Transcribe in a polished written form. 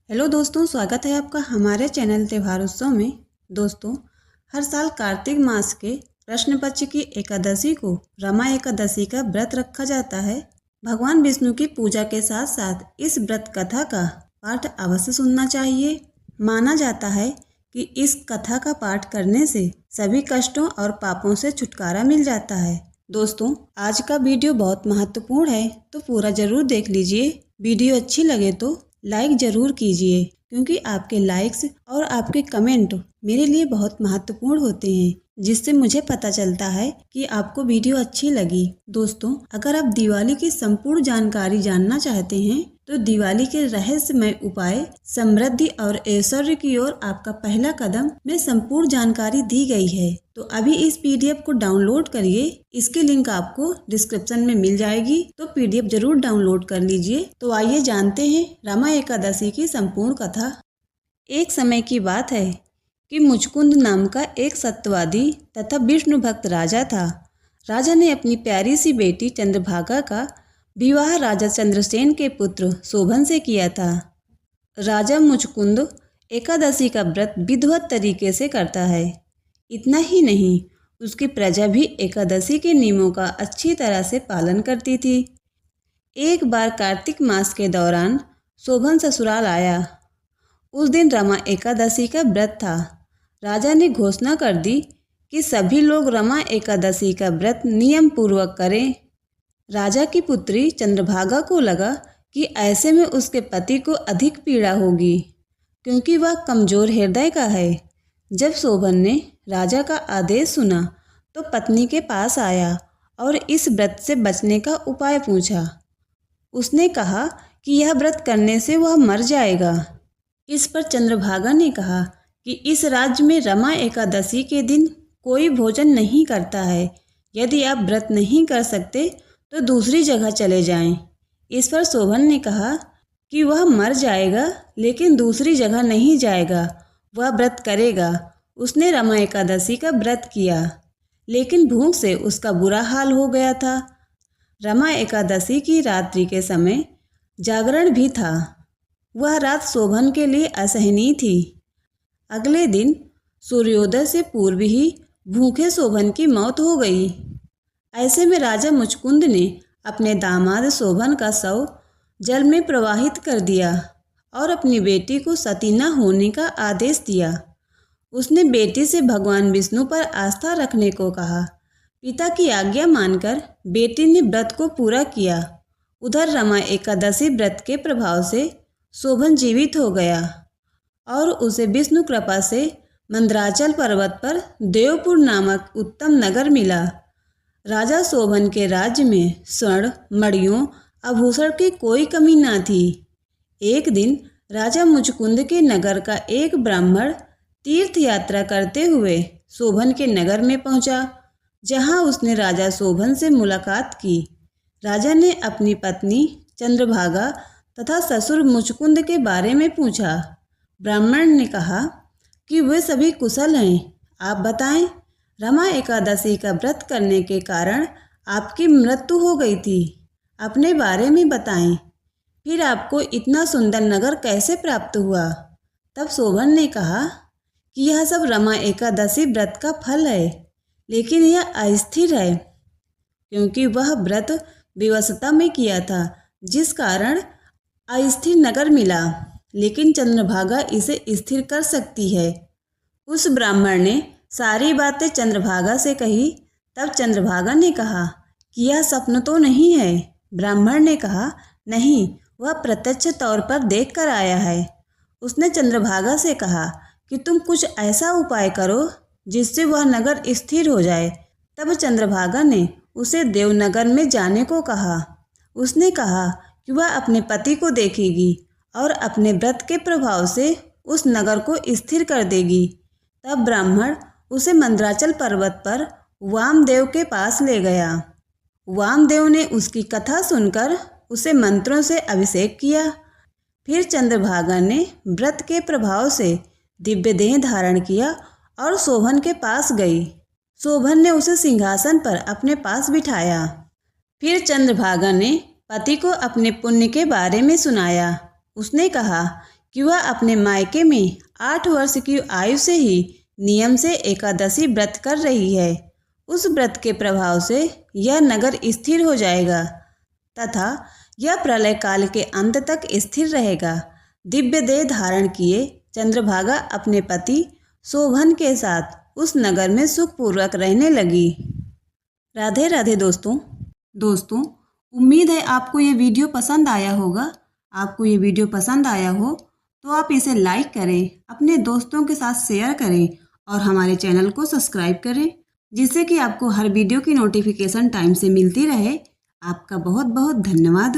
Hello दोस्तों, स्वागत है आपका हमारे चैनल त्योहार उत्सव में। दोस्तों, हर साल कार्तिक मास के कृष्ण पक्ष की एकादशी को रमा एकादशी का व्रत रखा जाता है। भगवान विष्णु की पूजा के साथ साथ इस व्रत कथा का पाठ अवश्य सुनना चाहिए। माना जाता है कि इस कथा का पाठ करने से सभी कष्टों और पापों से छुटकारा मिल जाता है। दोस्तों, आज का वीडियो बहुत महत्वपूर्ण है, तो पूरा जरूर देख लीजिए। वीडियो अच्छी लगे तो लाइक ज़रूर कीजिए, क्योंकि आपके लाइक्स और आपके कमेंट मेरे लिए बहुत महत्वपूर्ण होते हैं, जिससे मुझे पता चलता है कि आपको वीडियो अच्छी लगी। दोस्तों, अगर आप दिवाली की संपूर्ण जानकारी जानना चाहते हैं तो दिवाली के रहस्यमय उपाय, समृद्धि और ऐश्वर्य की ओर आपका पहला कदम में संपूर्ण जानकारी दी गई है। तो अभी इस पीडीएफ को डाउनलोड करिए। इसकी लिंक आपको डिस्क्रिप्शन में मिल जाएगी, तो पीडीएफ जरूर डाउनलोड कर लीजिए। तो आइए जानते हैं रमा एकादशी की संपूर्ण कथा। एक समय की बात है कि मुचकुंद नाम का एक सत्यवादी तथा विष्णु भक्त राजा था। राजा ने अपनी प्यारी सी बेटी चंद्रभागा का विवाह राजा चंद्रसेन के पुत्र शोभन से किया था। राजा मुचकुंद एकादशी का व्रत विधिवत तरीके से करता है। इतना ही नहीं, उसकी प्रजा भी एकादशी के नियमों का अच्छी तरह से पालन करती थी। एक बार कार्तिक मास के दौरान शोभन ससुराल आया। उस दिन रमा एकादशी का व्रत था। राजा ने घोषणा कर दी कि सभी लोग रमा एकादशी का व्रत नियम पूर्वक करें। राजा की पुत्री चंद्रभागा को लगा कि ऐसे में उसके पति को अधिक पीड़ा होगी, क्योंकि वह कमजोर हृदय का है। जब शोभन ने राजा का आदेश सुना तो पत्नी के पास आया और इस व्रत से बचने का उपाय पूछा। उसने कहा कि यह व्रत करने से वह मर जाएगा। इस पर चंद्रभागा ने कहा कि इस राज्य में रमा एकादशी के दिन कोई भोजन नहीं करता है। यदि आप व्रत नहीं कर सकते तो दूसरी जगह चले जाएं। इस पर शोभन ने कहा कि वह मर जाएगा, लेकिन दूसरी जगह नहीं जाएगा, वह व्रत करेगा। उसने रमा एकादशी का व्रत किया, लेकिन भूख से उसका बुरा हाल हो गया था। रमा एकादशी की रात्रि के समय जागरण भी था। वह रात शोभन के लिए असहनीय थी। अगले दिन सूर्योदय से पूर्व ही भूखे शोभन की मौत हो गई। ऐसे में राजा मुचकुंद ने अपने दामाद शोभन का शव जल में प्रवाहित कर दिया और अपनी बेटी को सती न होने का आदेश दिया। उसने बेटी से भगवान विष्णु पर आस्था रखने को कहा। पिता की आज्ञा मानकर बेटी ने व्रत को पूरा किया। उधर रमा एकादशी व्रत के प्रभाव से शोभन जीवित हो गया और उसे विष्णु कृपा से मंदराचल पर्वत पर देवपुर नामक उत्तम नगर मिला। राजा शोभन के राज्य में स्वर्ण, मणियों, आभूषण की कोई कमी न थी। एक दिन राजा मुचकुंद के नगर का एक ब्राह्मण तीर्थ यात्रा करते हुए शोभन के नगर में पहुंचा, जहां उसने राजा शोभन से मुलाकात की। राजा ने अपनी पत्नी चंद्रभागा तथा ससुर मुचकुंद के बारे में पूछा। ब्राह्मण ने कहा कि वे सभी कुशल हैं। आप बताएं, रमा एकादशी का व्रत करने के कारण आपकी मृत्यु हो गई थी। अपने बारे में बताएं, फिर आपको इतना सुंदर नगर कैसे प्राप्त हुआ? तब शोभन ने कहा कि यह सब रमा एकादशी व्रत का फल है, लेकिन यह अस्थिर है, क्योंकि वह व्रत विवशता में किया था, जिस कारण अस्थिर नगर मिला। लेकिन चंद्रभागा इसे स्थिर कर सकती है। उस ब्राह्मण ने सारी बातें चंद्रभागा से कही। तब चंद्रभागा ने कहा कि यह स्वप्न तो नहीं है। ब्राह्मण ने कहा, नहीं, वह प्रत्यक्ष तौर पर देख कर आया है। उसने चंद्रभागा से कहा कि तुम कुछ ऐसा उपाय करो जिससे वह नगर स्थिर हो जाए। तब चंद्रभागा ने उसे देवनगर में जाने को कहा। उसने कहा कि वह अपने पति को देखेगी और अपने व्रत के प्रभाव से उस नगर को स्थिर कर देगी। तब ब्राह्मण उसे मंदराचल पर्वत पर वामदेव के पास ले गया। वामदेव ने उसकी कथा सुनकर उसे मंत्रों से अभिषेक किया। फिर चंद्रभागा ने व्रत के प्रभाव से दिव्य देह धारण किया और शोभन के पास गई। शोभन ने उसे सिंहासन पर अपने पास बिठाया। फिर चंद्रभागा ने पति को अपने पुण्य के बारे में सुनाया। उसने कहा कि वह अपने मायके में 8 वर्ष की आयु से ही नियम से एकादशी व्रत कर रही है। उस व्रत के प्रभाव से यह नगर स्थिर हो जाएगा तथा यह प्रलय काल के अंत तक स्थिर रहेगा। दिव्य देह धारण किए चंद्रभागा अपने पति शोभन के साथ उस नगर में सुखपूर्वक रहने लगी। राधे राधे दोस्तों, उम्मीद है आपको ये वीडियो पसंद आया होगा। आपको ये वीडियो पसंद आया हो तो आप इसे लाइक करें, अपने दोस्तों के साथ शेयर करें और हमारे चैनल को सब्सक्राइब करें, जिससे कि आपको हर वीडियो की नोटिफिकेशन टाइम से मिलती रहे। आपका बहुत बहुत धन्यवाद।